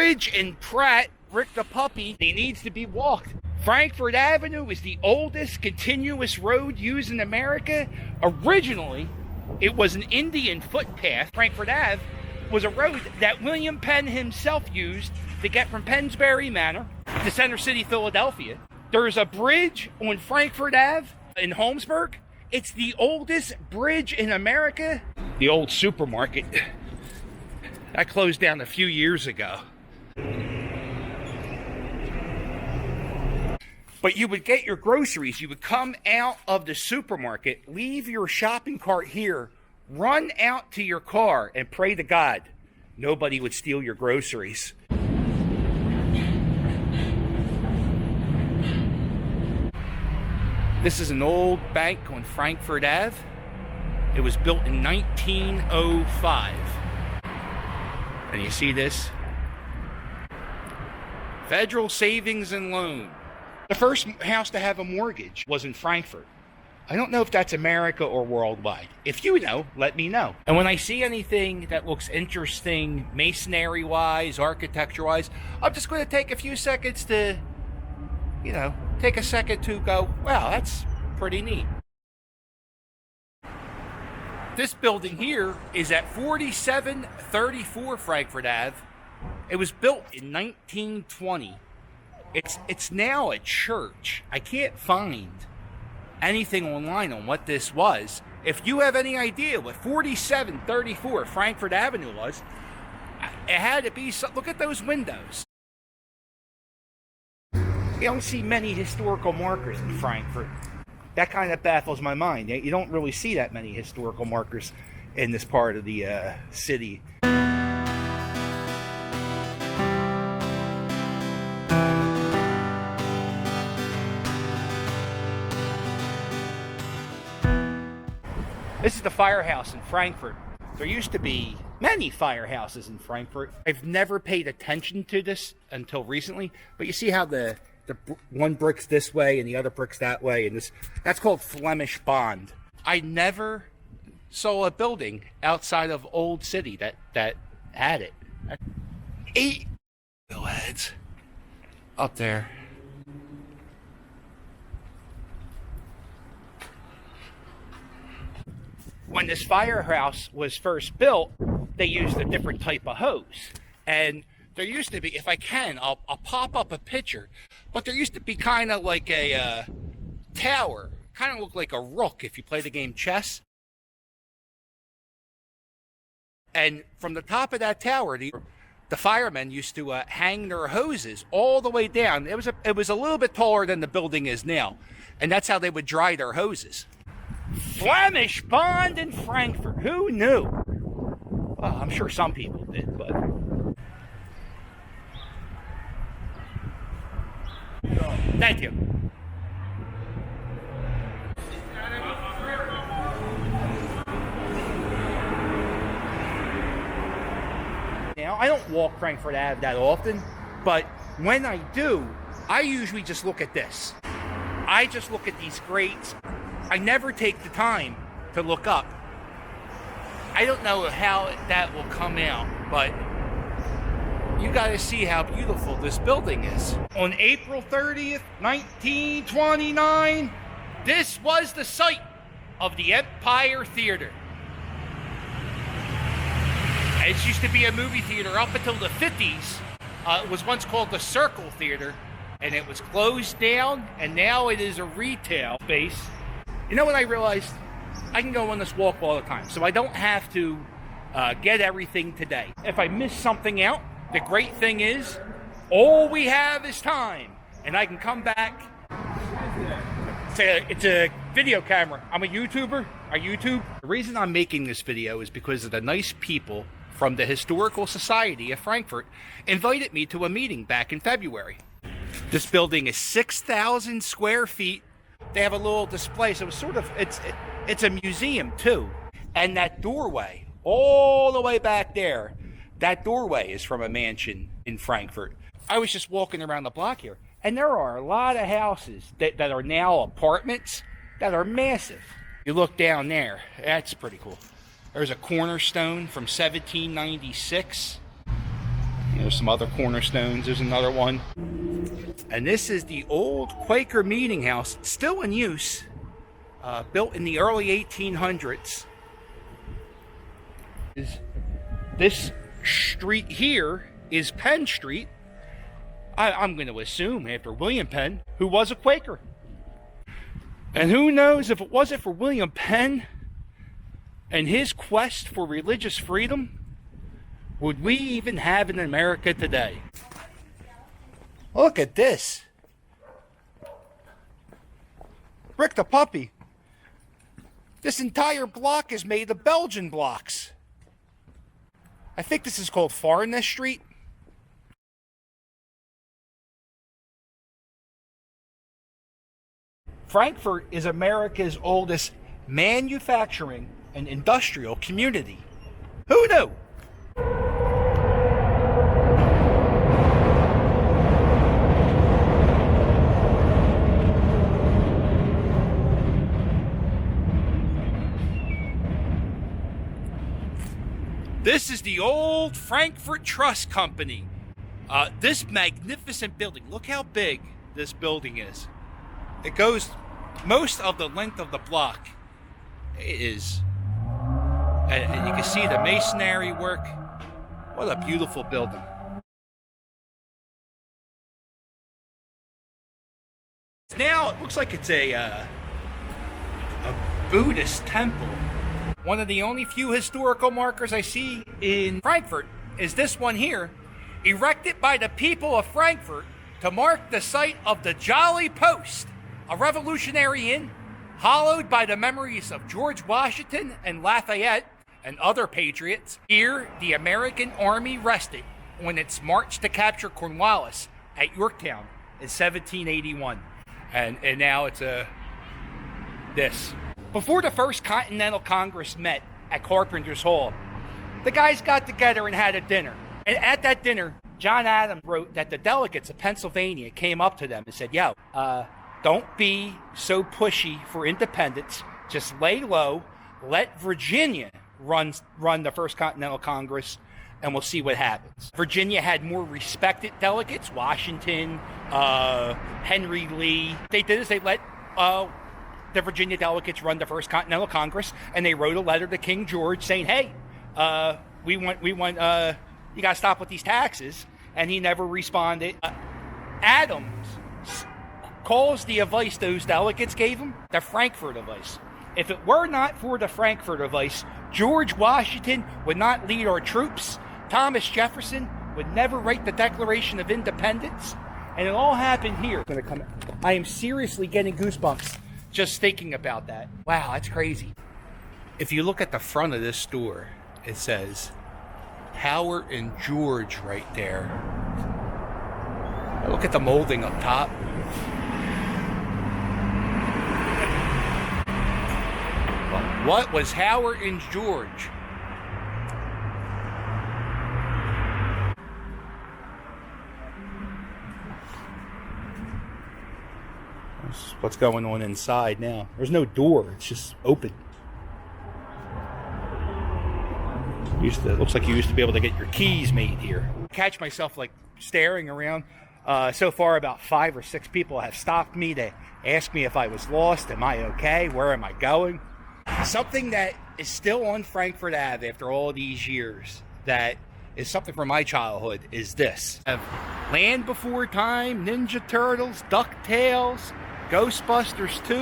bridge in Pratt, Rick the puppy, he needs to be walked. Frankford Avenue is the oldest continuous road used in America. Originally, it was an Indian footpath. Frankford Ave was a road that William Penn himself used to get from Pennsbury Manor to Center City, Philadelphia. There's a bridge on Frankford Ave in Holmesburg. It's the oldest bridge in America. The old supermarket that closed down a few years ago. But you would get your groceries. You would come out of the supermarket, leave your shopping cart here, run out to your car, and pray to God nobody would steal your groceries. This is an old bank on Frankford Ave. It was built in 1905. And you see this? Federal Savings and Loan. The first house to have a mortgage was in Frankfurt. I don't know if that's America or worldwide. If you know, let me know. And when I see anything that looks interesting, masonry-wise, architecture-wise, I'm just going to take a few seconds to, take a second to go, wow, that's pretty neat. This building here is at 4734 Frankford Ave. It was built in 1920. It's now a church. I can't find anything online on what this was. If you have any idea what 4734 Frankford Avenue was, it had to be, look at those windows. You don't see many historical markers in Frankfurt. That kind of baffles my mind. You don't really see that many historical markers in this part of the city. This is the Firehouse in Frankfurt. There used to be many firehouses in Frankfurt. I've never paid attention to this until recently, but you see how the one brick's this way and the other brick's that way, and that's called Flemish bond. I never saw a building outside of Old City that had it. 8 billheads up there. When this firehouse was first built, they used a different type of hose. And there used to be, if I can, I'll pop up a picture, but there used to be kind of like a tower. Kind of looked like a rook if you play the game chess. And from the top of that tower, the firemen used to hang their hoses all the way down. It was a little bit taller than the building is now. And that's how they would dry their hoses. Flemish bond in Frankfurt. Who knew? Well, I'm sure some people did, but... Thank you. Now, I don't walk Frankfurt Ave that often, but when I do, I usually just look at this. I just look at these grates. I never take the time to look up. I don't know how that will come out, but you got to see how beautiful this building is. On April 30th, 1929, this was the site of the Empire Theater. It used to be a movie theater up until the 50s. It was once called the Circle Theater, and it was closed down, and now it is a retail space. You know what I realized? I can go on this walk all the time, so I don't have to get everything today. If I miss something out, the great thing is, all we have is time, and I can come back. It's a video camera. I'm a YouTuber. I YouTube. The reason I'm making this video is because of the nice people from the Historical Society of Frankfurt invited me to a meeting back in February. This building is 6,000 square feet. They have a little display, so it's a museum too. And that doorway, all the way back there, that doorway is from a mansion in Frankfurt. I was just walking around the block here, and there are a lot of houses that are now apartments that are massive. You look down there, that's pretty cool. There's a cornerstone from 1796. There's some other cornerstones. There's another one. And this is the old Quaker Meetinghouse, still in use, built in the early 1800s. This street here is Penn Street. I'm going to assume after William Penn, who was a Quaker. And who knows, if it wasn't for William Penn and his quest for religious freedom, would we even have in America today? Look at this. Rick the puppy. This entire block is made of Belgian blocks. I think this is called Firehouse Street. Frankfurt is America's oldest manufacturing and industrial community. Who knew? This is the old Frankfurt Trust Company. This magnificent building, look how big this building is. It goes most of the length of the block. It is, and you can see the masonry work. What a beautiful building. Now it looks like it's a Buddhist temple. One of the only few historical markers I see in Frankfurt is this one here, erected by the people of Frankfurt to mark the site of the Jolly Post, a Revolutionary Inn, hallowed by the memories of George Washington and Lafayette and other patriots. Here, the American Army rested on its march to capture Cornwallis at Yorktown in 1781. And now it's this. Before the First Continental Congress met at Carpenter's Hall, the guys got together and had a dinner. And at that dinner, John Adams wrote that the delegates of Pennsylvania came up to them and said, yo, don't be so pushy for independence. Just lay low. Let Virginia run the First Continental Congress, and we'll see what happens. Virginia had more respected delegates, Washington, Henry Lee. They did is they let the Virginia delegates run the First Continental Congress, and they wrote a letter to King George saying, hey, we want you got to stop with these taxes. And he never responded. Adams calls the advice those delegates gave him the Frankfurt advice. If it were not for the Frankfurt advice, George Washington would not lead our troops. Thomas Jefferson would never write the Declaration of Independence. And it all happened here. I am seriously getting goosebumps just thinking about that. Wow, that's crazy. If you look at the front of this store, it says Howard and George right there. Look at the molding up top. What was Howard and George? That's what's going on inside now. There's no door, it's just open. Looks like you used to be able to get your keys made here. I catch myself like staring around. So far, about 5 or 6 people have stopped me to ask me if I was lost. Am I okay? Where am I going? Something that is still on Frankfurt Ave after all these years, that is something from my childhood, is this. Have Land Before Time, Ninja Turtles, DuckTales, Ghostbusters 2,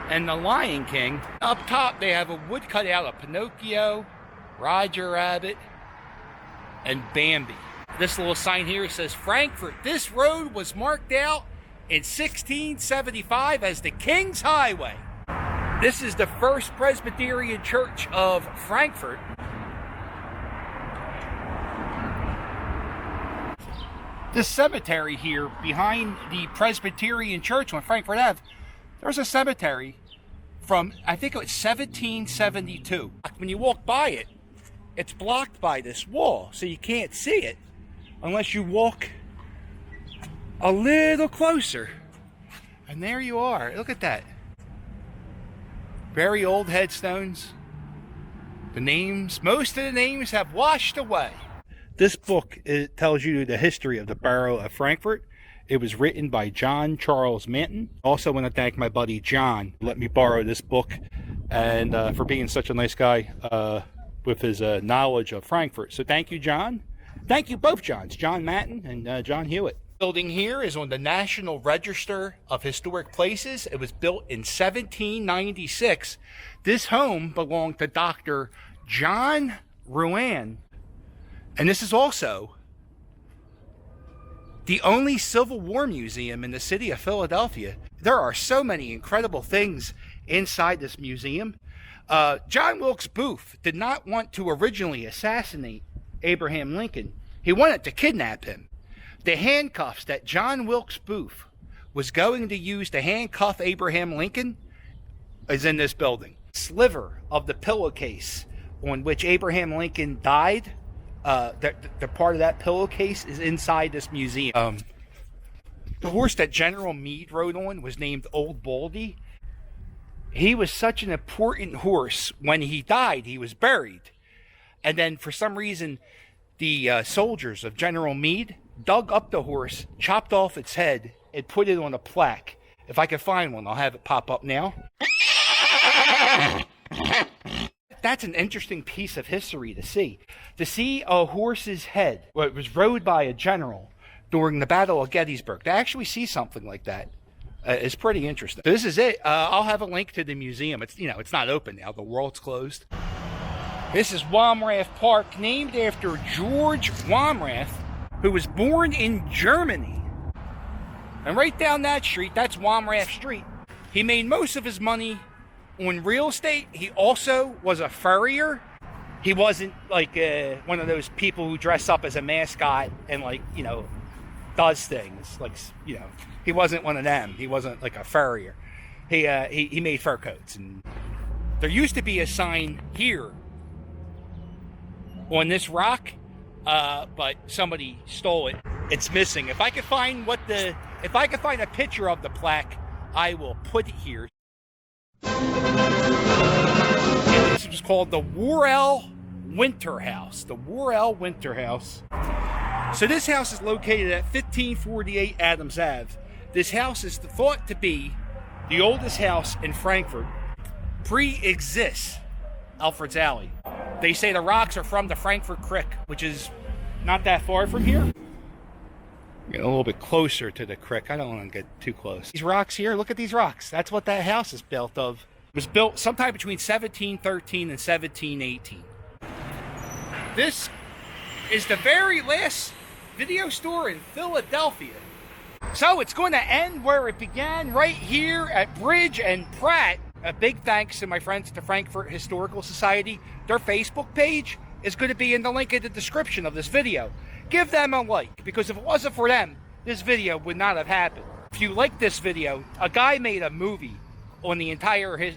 and The Lion King. Up top, they have a wood cutout of Pinocchio, Roger Rabbit, and Bambi. This little sign here says, Frankfurt, this road was marked out in 1675 as the King's Highway. This is the First Presbyterian Church of Frankfurt. This cemetery here behind the Presbyterian Church on Frankfurt Ave, there's a cemetery from, I think it was 1772. When you walk by it, it's blocked by this wall, so you can't see it unless you walk a little closer. And there you are. Look at that. Very old headstones. The names, most of the names have washed away. This book, it tells you the history of the borough of Frankfort. It was written by John Charles Manton. Also want to thank my buddy John who let me borrow this book, and for being such a nice guy with his knowledge of Frankfort. So thank you, John. Thank you both Johns, John Manton and John Hewitt. The building here is on the National Register of Historic Places. It was built in 1796. This home belonged to Dr. John Ruan, and this is also the only Civil War museum in the city of Philadelphia. There are so many incredible things inside this museum. John Wilkes Booth did not want to originally assassinate Abraham Lincoln. He wanted to kidnap him. The handcuffs that John Wilkes Booth was going to use to handcuff Abraham Lincoln is in this building. Sliver of the pillowcase on which Abraham Lincoln died, the part of that pillowcase is inside this museum. The horse that General Meade rode on was named Old Baldy. He was such an important horse. When he died, he was buried. And then for some reason, the soldiers of General Meade dug up the horse, chopped off its head, and put it on a plaque. If I can find one, I'll have it pop up now. That's an interesting piece of history to see. To see a horse's head, well, it was rode by a general during the Battle of Gettysburg. To actually see something like that is pretty interesting. So this is it. I'll have a link to the museum. It's not open now. The world's closed. This is WomRae Park, named after George WomRae, who was born in Germany. And right down that street, that's WomRae Street. He made most of his money on real estate. He also was a furrier. He wasn't like one of those people who dress up as a mascot and does things. He wasn't one of them. He wasn't like a furrier. He made fur coats. And there used to be a sign here on this rock, but somebody stole it. It's missing. If I could find a picture of the plaque, I will put it here. This is called the WomRae Winter House. The WomRae Winter House. So this house is located at 1548 Adams Ave. This house is thought to be the oldest house in Frankfort. Pre-exists Alfred's Alley. They say the rocks are from the Frankfort Creek, which is not that far from here. Get a little bit closer to the creek. I don't want to get too close. These rocks here, look at these rocks. That's what that house is built of. It was built sometime between 1713 and 1718. This is the very last video store in Philadelphia. So it's going to end where it began, right here at Bridge and Pratt. A big thanks to my friends at the Frankfort Historical Society. Their Facebook page is going to be in the link in the description of this video. Give them a like, because if it wasn't for them, this video would not have happened. If you like this video, a guy made a movie on the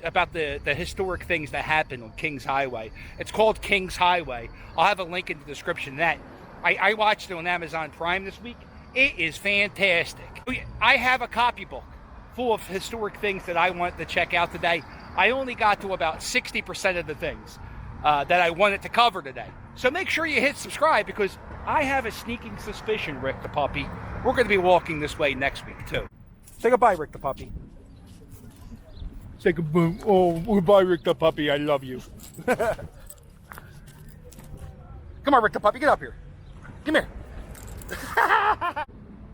about the historic things that happened on Kings Highway. It's called Kings Highway. I'll have a link in the description of that. I watched it on Amazon Prime this week. It is fantastic. I have a copybook full of historic things that I want to check out today. I only got to about 60% of the things that I wanted to cover today. So make sure you hit subscribe, because I have a sneaking suspicion, Rick the puppy, we're going to be walking this way next week too. Say goodbye, Rick the puppy. Say goodbye. Oh, goodbye, Rick the puppy. I love you. Come on, Rick the puppy. Get up here. Come here.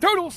Toodles.